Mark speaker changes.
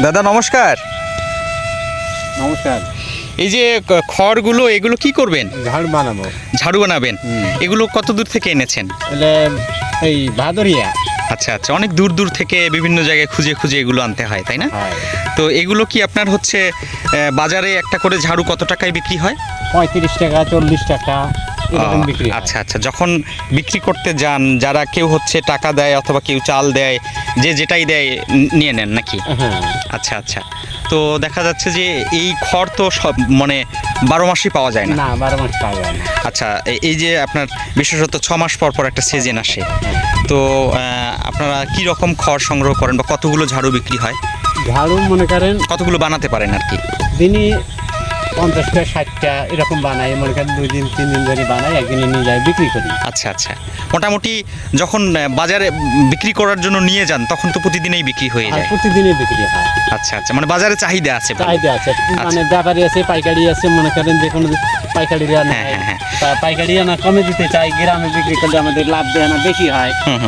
Speaker 1: দাদা নমস্কার।
Speaker 2: নমস্কার।
Speaker 1: এই যে খড়গুলো এগুলো কি করবেন?
Speaker 2: ঝাড়ু বানাবো।
Speaker 1: ঝাড়ু বানাবেন। এগুলো কত দূর থেকে এনেছেন?
Speaker 2: এলে এই ভাদরিয়া।
Speaker 1: আচ্ছা আচ্ছা, অনেক দূর দূর থেকে বিভিন্ন জায়গায় খুঁজে খুঁজে এগুলো আনতে হয়, তাই না?
Speaker 2: হয়
Speaker 1: তো এগুলো কি আপনার হচ্ছে বাজারে একটা করে ঝাড়ু কত টাকায় বিক্রি হয়?
Speaker 2: 35 টাকা 40 টাকা এরকম বিক্রি হয়।
Speaker 1: আচ্ছা আচ্ছা, যখন বিক্রি করতে যান যারা কেউ হচ্ছে টাকা দেয় অথবা কেউ চাল দেয়, যে যেটাই দেয় নিয়ে নেন নাকি?
Speaker 2: হ্যাঁ
Speaker 1: আচ্ছা আচ্ছা, তো দেখা যাচ্ছে যে এই খড় তো সব মানে 12 মাসই পাওয়া যায় না।
Speaker 2: না 12 মাস পাওয়া যায় না।
Speaker 1: আচ্ছা, এই যে আপনার বিশেষত 6 মাস পর পর একটা সিজন আসে, তো আপনারা কি রকম খড় সংগ্রহ করেন বা কতগুলো ঝাড়ু বিক্রি হয়?
Speaker 2: ঝাড়ু মনে করেন
Speaker 1: কতগুলো বানাতে পারেন আর কি?
Speaker 2: দিনই 50টা 60টা এরকম বানাই, মনে করেন 2 দিন 3 দিন ধরে বানাই, একদিনে নিয়ে যাই বিক্রি করি।
Speaker 1: আচ্ছা আচ্ছা, মোটামুটি যখন বাজারে বিক্রি করার জন্য নিয়ে যান তখন তো প্রতিদিনই বিক্রি হয়ে
Speaker 2: আর
Speaker 1: যায়।
Speaker 2: প্রতিদিনই বিক্রি হয়।
Speaker 1: আচ্ছা আচ্ছা, মানে বাজারে চাহিদা আছে ভালো।
Speaker 2: চাহিদা আছে, মানে ব্যাপারী আছে, পাইকারি আছে, মনে করেন যে কোনো পাইকারি আনা
Speaker 1: হ্যাঁ, হ্যাঁ, হ্যাঁ।
Speaker 2: পাইকারি আনা কমে দিতে চাই, গ্রামে বিক্রি করলে আমাদের লাভ দেয় না বেশি হয়।
Speaker 1: হুম হুম।